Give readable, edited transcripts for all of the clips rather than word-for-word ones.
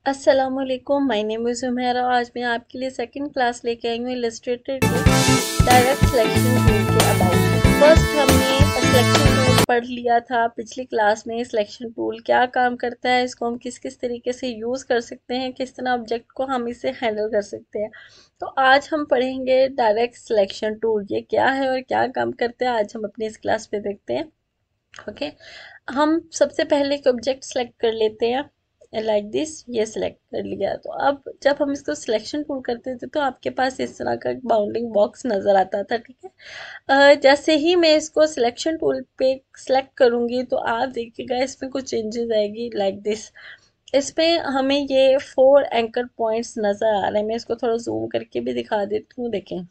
अस्सलामुअलैकुम, my name is Umera. आज मैं आपके लिए सेकंड क्लास लेके आई हूँ इलस्ट्रेटेड में डायरेक्ट सिलेक्शन टूल के अबाउट। फर्स्ट हमने सिलेक्शन टूल पढ़ लिया था पिछली क्लास में। सिलेक्शन टूल क्या काम करता है, इसको हम किस किस तरीके से यूज़ कर सकते हैं, किस तरह ऑब्जेक्ट को हम इसे हैंडल कर सकते हैं। तो आज हम पढ़ेंगे डायरेक्ट सिलेक्शन टूल, ये क्या है और क्या काम करता है, आज हम अपनी इस क्लास पे देखते हैं। ओके, हम सबसे पहले एक ऑब्जेक्ट सेलेक्ट कर लेते हैं लाइक दिस। ये सिलेक्ट कर लिया, तो अब जब हम इसको सिलेक्शन टूल करते थे तो आपके पास इस तरह का बाउंडिंग बॉक्स नज़र आता था। ठीक है, जैसे ही मैं इसको सिलेक्शन टूल पे सिलेक्ट करूँगी तो आप देखिएगा इसमें कुछ चेंजेस आएगी लाइक दिस। इसमें हमें ये 4 एंकर पॉइंट्स नज़र आ रहे हैं। मैं इसको थोड़ा जूम करके भी दिखा देती हूँ, देखें।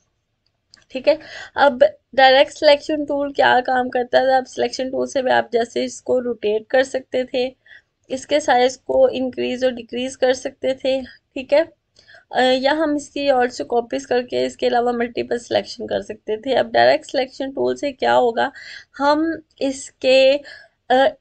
ठीक है, अब डायरेक्ट सिलेक्शन टूल क्या काम करता है। अब सिलेक्शन टूल से भी आप जैसे इसको रोटेट कर सकते थे, इसके साइज को इंक्रीज और डिक्रीज कर सकते थे। ठीक है, या हम इसकी और से कॉपीज करके इसके अलावा मल्टीपल सिलेक्शन कर सकते थे। अब डायरेक्ट सिलेक्शन टूल से क्या होगा, हम इसके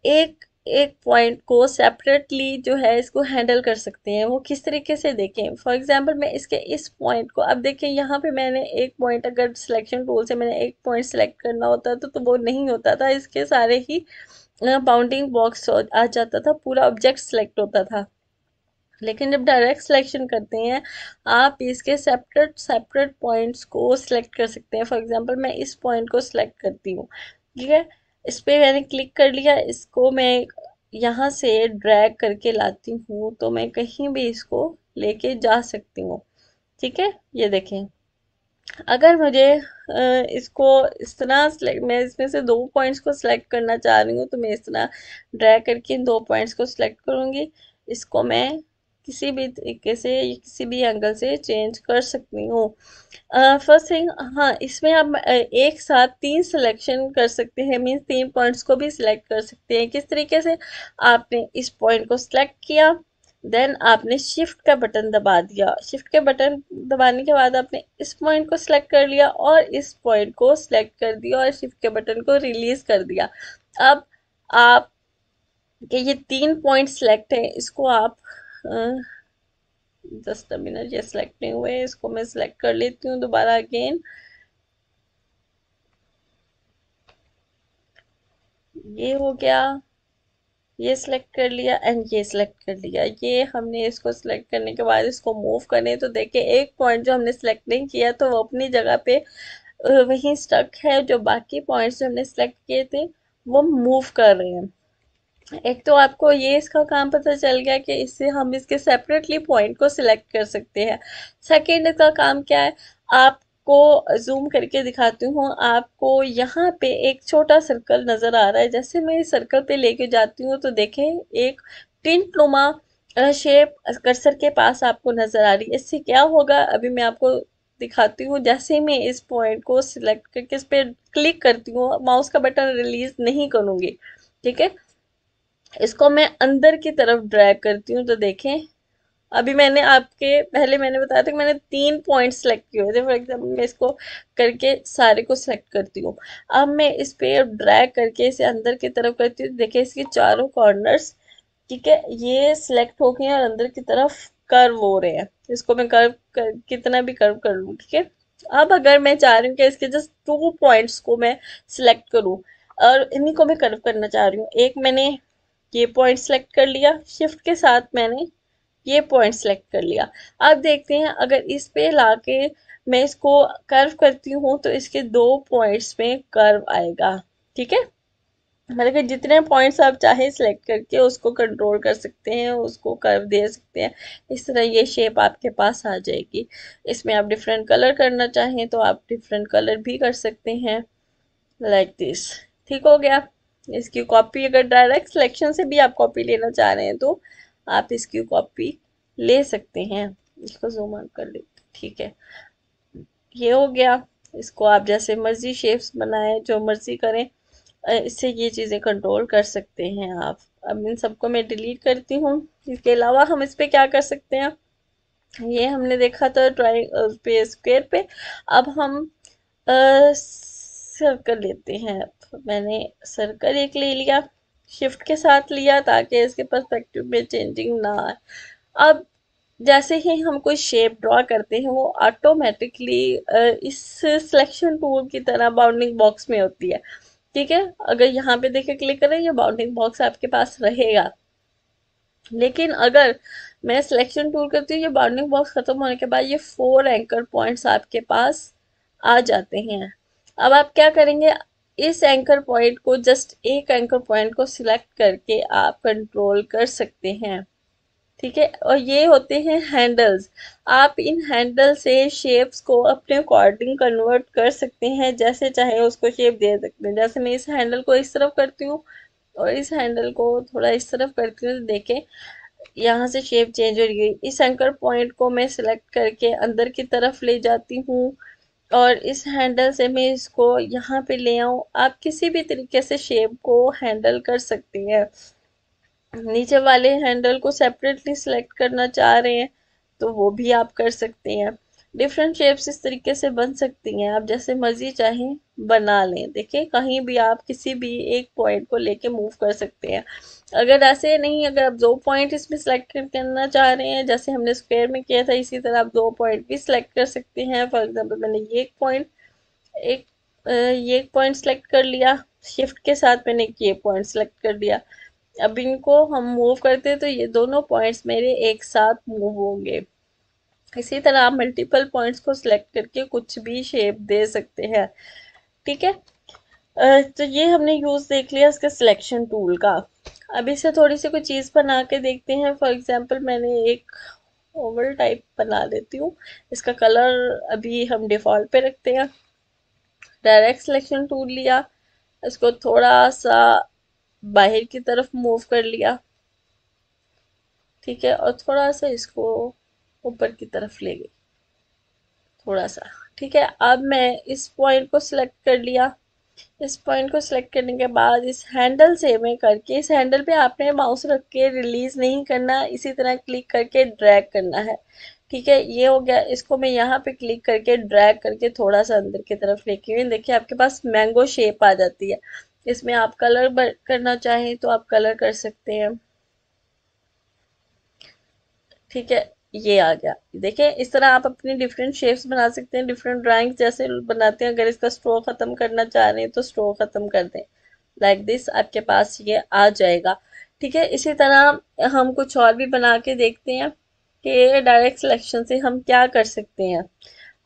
एक एक पॉइंट को सेपरेटली जो है इसको हैंडल कर सकते हैं। वो किस तरीके से, देखें। फॉर एग्जांपल मैं इसके इस पॉइंट को, अब देखें यहाँ पे मैंने एक पॉइंट, अगर सिलेक्शन टूल से मैंने एक पॉइंट सेलेक्ट करना होता तो वो नहीं होता था, इसके सारे ही बाउंडिंग बॉक्स आ जाता था, पूरा ऑब्जेक्ट सेलेक्ट होता था। लेकिन जब डायरेक्ट सिलेक्शन करते हैं आप इसके सेपरेट सेपरेट पॉइंट्स को सिलेक्ट कर सकते हैं। फॉर एग्जांपल मैं इस पॉइंट को सिलेक्ट करती हूँ। ठीक है, इस पर मैंने क्लिक कर लिया, इसको मैं यहाँ से ड्रैग करके लाती हूँ तो मैं कहीं भी इसको लेके जा सकती हूँ। ठीक है, ये देखें। अगर मुझे इसको इस तरह select, मैं इसमें से 2 पॉइंट्स को सिलेक्ट करना चाह रही हूँ तो मैं इस तरह ड्रैग करके इन 2 पॉइंट्स को सिलेक्ट करूँगी। इसको मैं किसी भी तरीके से, किसी भी एंगल से चेंज कर सकती हूँ। फर्स्ट थिंग, हाँ, इसमें आप एक साथ 3 सिलेक्शन कर सकते हैं, मीन्स 3 पॉइंट्स को भी सिलेक्ट कर सकते हैं। किस तरीके से, आपने इस पॉइंट को सिलेक्ट किया, देन आपने शिफ्ट का बटन दबा दिया। शिफ्ट के बटन दबाने के बाद आपने इस पॉइंट को सिलेक्ट कर लिया और इस पॉइंट को सिलेक्ट कर दिया और शिफ्ट के बटन को रिलीज कर दिया। अब आप के ये 3 पॉइंट सिलेक्ट है, इसको आप जस्ट अ मिनट, ये सिलेक्ट नहीं हुए, इसको मैं सिलेक्ट कर लेती हूँ दोबारा अगेन। ये हो गया, ये सिलेक्ट कर लिया एंड ये सिलेक्ट कर लिया। ये हमने इसको सिलेक्ट करने के बाद इसको मूव करें तो देखिए एक पॉइंट जो हमने सिलेक्ट नहीं किया तो वो अपनी जगह पे वहीं स्टक है। जो बाकी पॉइंट्स जो हमने सिलेक्ट किए थे वो मूव कर रहे हैं। एक तो आपको ये इसका काम पता चल गया कि इससे हम इसके सेपरेटली पॉइंट को सिलेक्ट कर सकते हैं। सेकंड इसका काम क्या है, आपको जूम करके दिखाती हूँ। आपको यहाँ पे एक छोटा सर्कल नजर आ रहा है, जैसे मैं इस सर्कल पे लेके जाती हूँ तो देखें एक टिंट नुमा शेप कर्सर के पास आपको नजर आ रही है। इससे क्या होगा अभी मैं आपको दिखाती हूँ। जैसे ही मैं इस पॉइंट को सिलेक्ट करके इस पे क्लिक करती हूँ, माउस का बटन रिलीज नहीं करूंगी। ठीक है, इसको मैं अंदर की तरफ ड्रैग करती हूँ तो देखें। अभी मैंने आपके पहले मैंने बताया था कि मैंने 3 पॉइंट सेलेक्ट किए हुए थे। फॉर एग्जाम्पल मैं इसको करके सारे को सिलेक्ट करती हूँ। अब मैं इस पे ड्रैग करके इसे अंदर की तरफ करती हूँ, देखिए इसके चारों कॉर्नर्स, ठीक है, ये सिलेक्ट हो गए हैं और अंदर की तरफ कर्व हो रहे हैं। इसको मैं कितना भी कर्व कर लूँ। ठीक है, अब अगर मैं चाह रही हूँ कि इसके जस्ट 2 पॉइंट्स को मैं सिलेक्ट करूँ और इन्हीं को मैं कर्व करना चाह रही हूँ। एक मैंने ये पॉइंट सेलेक्ट कर लिया, शिफ्ट के साथ मैंने ये पॉइंट सेलेक्ट कर लिया। अब देखते हैं अगर इस पे लाके मैं इसको कर्व करती हूँ तो इसके 2 पॉइंट्स में कर्व आएगा। ठीक है, मतलब कि जितने पॉइंट्स आप चाहे सिलेक्ट करके उसको कंट्रोल कर सकते हैं, उसको कर्व दे सकते हैं। इस तरह ये शेप आपके पास आ जाएगी। इसमें आप डिफरेंट कलर करना चाहें तो आप डिफरेंट कलर भी कर सकते हैं लाइक दिस। ठीक हो गया। इसकी कॉपी, अगर डायरेक्ट सिलेक्शन से भी आप कॉपी लेना चाह रहे हैं तो आप इसकी कॉपी ले सकते हैं। इसको जूम आउट कर लेते, ठीक है, ये हो गया। इसको आप जैसे मर्जी शेप्स बनाएं, जो मर्जी करें, इससे ये चीज़ें कंट्रोल कर सकते हैं आप। अब इन सबको मैं डिलीट करती हूँ। इसके अलावा हम इस पे क्या कर सकते हैं, ये हमने देखा था ड्राइंग पे, स्क्वायर पे। अब हम सर्कल लेते हैं। मैंने सर्कल एक ले लिया, शिफ्ट के साथ लिया ताकि इसके पर्सपेक्टिव में चेंजिंग ना आए। अब जैसे ही हम कोई शेप ड्रॉ करते हैं वो ऑटोमेटिकली इस सिलेक्शन टूल की तरह बाउंडिंग बॉक्स में होती है। ठीक है, अगर यहाँ पे देखे क्लिक करें ये बाउंडिंग बॉक्स आपके पास रहेगा। लेकिन अगर मैं सिलेक्शन टूल करती हूँ, ये बाउंडिंग बॉक्स खत्म होने के बाद ये 4 एंकर पॉइंट्स आपके पास आ जाते हैं। अब आप क्या करेंगे, इस एंकर पॉइंट को, जस्ट एक एंकर पॉइंट को सिलेक्ट करके आप कंट्रोल कर सकते हैं। ठीक है, और ये होते हैं हैंडल्स। आप इन हैंडल से शेप्स को अपने अकॉर्डिंग कन्वर्ट कर सकते हैं, जैसे चाहे उसको शेप दे सकते हैं। जैसे मैं इस हैंडल को इस तरफ करती हूँ और इस हैंडल को थोड़ा इस तरफ करती हूँ, तो देखें यहाँ से शेप चेंज हो रही है। इस एंकर पॉइंट को मैं सिलेक्ट करके अंदर की तरफ ले जाती हूँ और इस हैंडल से मैं इसको यहाँ पे ले आऊँ। आप किसी भी तरीके से शेप को हैंडल कर सकती हैं। नीचे वाले हैंडल को सेपरेटली सिलेक्ट करना चाह रहे हैं तो वो भी आप कर सकते हैं। डिफरेंट शेप्स इस तरीके से बन सकती हैं, आप जैसे मर्जी चाहें बना लें। देखिए कहीं भी आप किसी भी एक पॉइंट को लेके मूव कर सकते हैं। अगर ऐसे नहीं, अगर आप 2 पॉइंट इसमें सिलेक्ट करना चाह रहे हैं जैसे हमने स्क्वायर में किया था, इसी तरह आप 2 पॉइंट भी सिलेक्ट कर सकते हैं। फॉर एग्जाम्पल मैंने ये एक ये एक पॉइंट सेलेक्ट कर लिया, शिफ्ट के साथ मैंने ये पॉइंट सेलेक्ट कर दिया। अब इनको हम मूव करते हैं तो ये दोनों पॉइंट्स मेरे एक साथ मूव होंगे। इसी तरह आप मल्टीपल पॉइंट्स को सिलेक्ट करके कुछ भी शेप दे सकते हैं। ठीक है, तो ये हमने यूज देख लिया इसका सिलेक्शन टूल का। अब इससे थोड़ी सी कोई चीज बना के देखते हैं। फॉर एग्जांपल मैंने एक ओवल टाइप बना लेती हूँ। इसका कलर अभी हम डिफॉल्ट पे रखते हैं। डायरेक्ट सिलेक्शन टूल लिया, इसको थोड़ा सा बाहर की तरफ मूव कर लिया। ठीक है, और थोड़ा सा इसको ऊपर की तरफ ले गई, थोड़ा सा। ठीक है, अब मैं इस पॉइंट को सिलेक्ट कर लिया। इस पॉइंट को सिलेक्ट करने के बाद इस हैंडल से मैं करके, इस हैंडल पे आपने माउस रख के रिलीज नहीं करना, इसी तरह क्लिक करके ड्रैग करना है। ठीक है, ये हो गया। इसको मैं यहाँ पे क्लिक करके ड्रैग करके थोड़ा सा अंदर की तरफ लेके हुई, देखिए आपके पास मैंगो शेप आ जाती है। इसमें आप कलर करना चाहें तो आप कलर कर सकते हैं। ठीक है, ये आ गया। देखिए इस तरह आप अपनी डिफरेंट शेप्स बना सकते हैं, डिफरेंट ड्राइंग्स जैसे बनाते हैं। अगर इसका स्ट्रो खत्म करना चाह रहे हैं तो स्ट्रो खत्म कर दें, लाइक दिस आपके पास ये आ जाएगा। ठीक है, इसी तरह हम कुछ और भी बना के देखते हैं कि डायरेक्ट सिलेक्शन से हम क्या कर सकते हैं।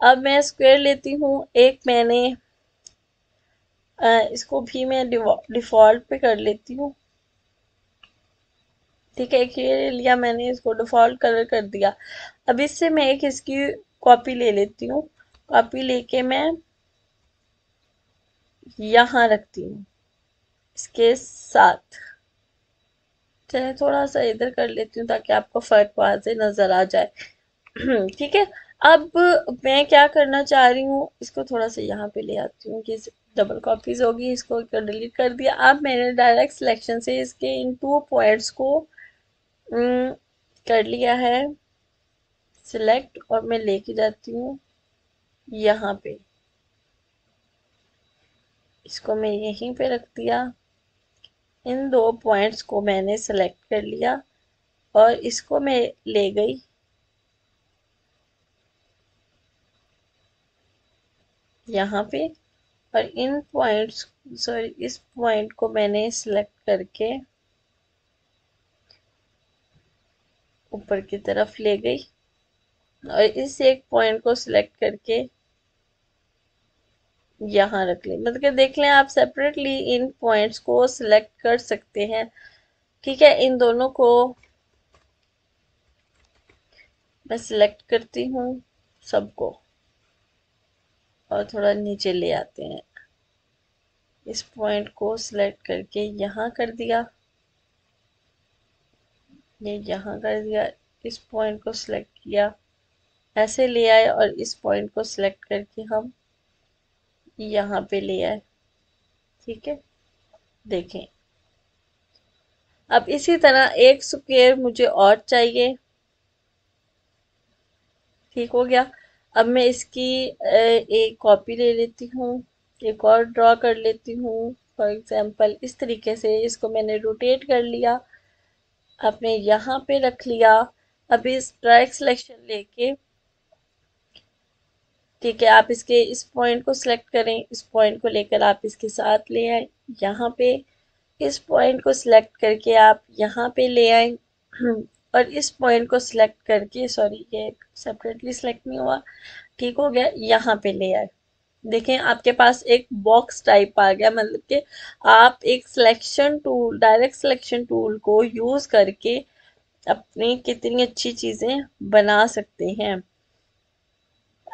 अब मैं स्क्वायर लेती हूँ, एक मैंने इसको भी मैं डिफॉल्ट पे कर लेती हूँ। ठीक है, एक ये लिया मैंने, इसको डिफॉल्ट कलर कर दिया। अब इससे मैं एक इसकी कॉपी ले लेती हूँ। कॉपी लेके मैं यहाँ रखती हूँ इसके साथ। चलिए थोड़ा सा इधर कर लेती हूँ ताकि आपको फर्क वाज़े नजर आ जाए। ठीक है, अब मैं क्या करना चाह रही हूँ, इसको थोड़ा सा यहाँ पे ले आती हूँ कि डबल कॉपीज होगी, इसको डिलीट कर दिया। अब मैंने डायरेक्ट सिलेक्शन से इसके इन 2 पॉइंट्स को कर लिया है सिलेक्ट, और मैं लेके जाती हूँ यहाँ पे। इसको मैं यहीं पे रख दिया। इन 2 पॉइंट्स को मैंने सेलेक्ट कर लिया और इसको मैं ले गई यहाँ पे, और इन पॉइंट्स, सॉरी इस पॉइंट को मैंने सिलेक्ट करके ऊपर की तरफ ले गई और इस एक पॉइंट को सिलेक्ट करके यहाँ रख ली। मतलब कि देख लें आप सेपरेटली इन पॉइंट्स को सिलेक्ट कर सकते हैं। ठीक है, इन दोनों को मैं सिलेक्ट करती हूँ सबको और थोड़ा नीचे ले आते हैं। इस पॉइंट को सिलेक्ट करके यहाँ कर दिया, ये यहाँ कर दिया। इस पॉइंट को सिलेक्ट किया, ऐसे ले आए और इस पॉइंट को सिलेक्ट करके हम यहाँ पे ले आए। ठीक है, देखें। अब इसी तरह एक स्क्वायर मुझे और चाहिए। ठीक हो गया। अब मैं इसकी एक कॉपी ले लेती हूँ, एक और ड्रॉ कर लेती हूँ। फॉर एग्जांपल इस तरीके से इसको मैंने रोटेट कर लिया, आपने यहाँ पे रख लिया। अभी इस डायरेक्ट सिलेक्शन लेके, ठीक है, आप इसके इस पॉइंट को सिलेक्ट करें, इस पॉइंट को लेकर आप इसके साथ ले आए यहाँ पे, इस पॉइंट को सिलेक्ट करके आप यहाँ पे ले आए और इस पॉइंट को सिलेक्ट करके, सॉरी ये सेपरेटली सिलेक्ट नहीं हुआ, ठीक हो गया, यहाँ पे ले आए। देखें आपके पास एक बॉक्स टाइप आ गया, मतलब कि आप एक selection tool, direct selection tool को यूज करके अपनी कितनी अच्छी चीजें बना सकते हैं।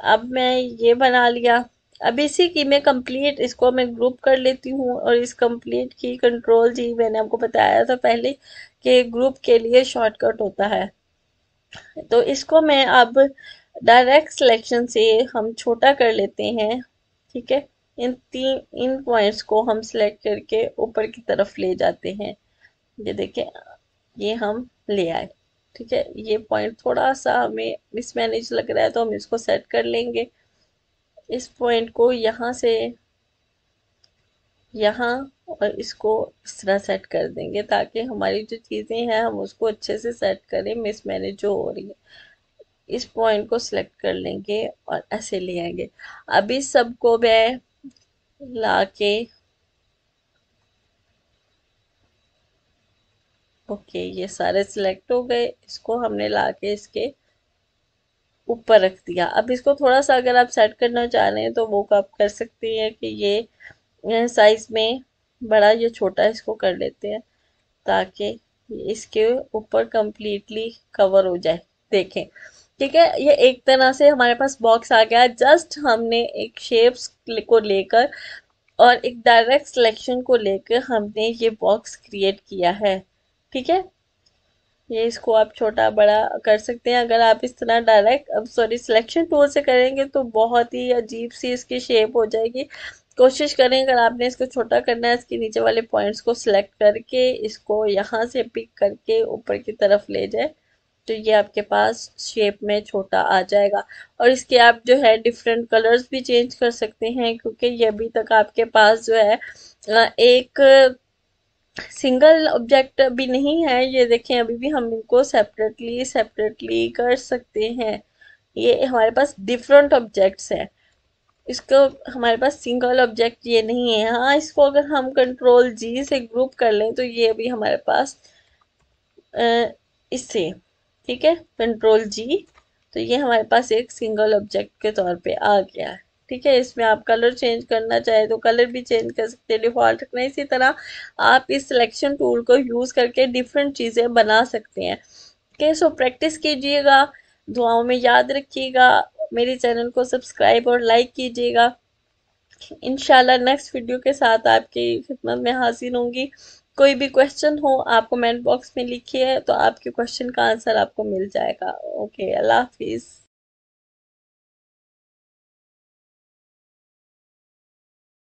अब मैं ये बना लिया। अब इसी की मैं कंप्लीट, इसको मैं ग्रुप कर लेती हूँ, और इस कंप्लीट की कंट्रोल जी मैंने आपको बताया था पहले कि ग्रुप के लिए शॉर्टकट होता है। तो इसको मैं अब डायरेक्ट सिलेक्शन से हम छोटा कर लेते हैं, ठीक है। इन पॉइंट्स को हम सिलेक्ट करके ऊपर की तरफ ले जाते हैं। ये देखें, ये हम ले आए, ठीक है। ये पॉइंट थोड़ा सा हमें मिसमैनेज लग रहा है तो हम इसको सेट कर लेंगे। इस पॉइंट को यहाँ से यहाँ और इसको इस तरह सेट कर देंगे ताकि हमारी जो चीज़ें हैं हम उसको अच्छे से सेट करें, मिसमैनेज जो हो रही है। इस पॉइंट को सिलेक्ट कर लेंगे और ऐसे ले आएंगे। अभी सबको मैं लाके, ओके ये सारे सिलेक्ट हो गए, इसको हमने लाके इसके ऊपर रख दिया। अब इसको थोड़ा सा अगर आप सेट करना चाह रहे हैं तो वो आप कर सकते हैं कि ये साइज में बड़ा या छोटा इसको कर लेते हैं ताकि इसके ऊपर कंप्लीटली कवर हो जाए। देखें, ठीक है, ये एक तरह से हमारे पास बॉक्स आ गया। जस्ट हमने एक शेप्स को लेकर और एक डायरेक्ट सिलेक्शन को लेकर हमने ये बॉक्स क्रिएट किया है, ठीक है। ये इसको आप छोटा बड़ा कर सकते हैं। अगर आप इस तरह डायरेक्ट, अब सॉरी सिलेक्शन टूल से करेंगे तो बहुत ही अजीब सी इसकी शेप हो जाएगी। कोशिश करें अगर आपने इसको छोटा करना है, इसके नीचे वाले पॉइंट्स को सिलेक्ट करके इसको यहाँ से पिक करके ऊपर की तरफ ले जाए तो ये आपके पास शेप में छोटा आ जाएगा। और इसके आप जो है डिफरेंट कलर्स भी चेंज कर सकते हैं, क्योंकि ये अभी तक आपके पास जो है एक सिंगल ऑब्जेक्ट अभी नहीं है। ये देखें, अभी भी हम इनको सेपरेटली सेपरेटली कर सकते हैं। ये हमारे पास डिफरेंट ऑब्जेक्ट्स हैं, इसको हमारे पास सिंगल ऑब्जेक्ट ये नहीं है। हाँ, इसको अगर हम कंट्रोल जी से ग्रुप कर लें तो ये अभी हमारे पास इससे, ठीक है, कंट्रोल जी, तो ये हमारे पास एक सिंगल ऑब्जेक्ट के तौर पे आ गया है, ठीक है। इसमें आप कलर चेंज करना चाहे तो कलर भी चेंज कर सकते हैं, डिफॉल्ट रखना। इसी तरह आप इस सिलेक्शन टूल को यूज करके डिफरेंट चीजें बना सकते हैं। ओके, सो प्रैक्टिस कीजिएगा, दुआओं में याद रखिएगा, मेरे चैनल को सब्सक्राइब और लाइक कीजिएगा। इंशाल्लाह नेक्स्ट वीडियो के साथ आपकी खिदमत में हाजिर होंगी। कोई भी क्वेश्चन हो आप कमेंट बॉक्स में लिखिए तो आपके क्वेश्चन का आंसर आपको मिल जाएगा। ओके, अल्लाह हाफिज़।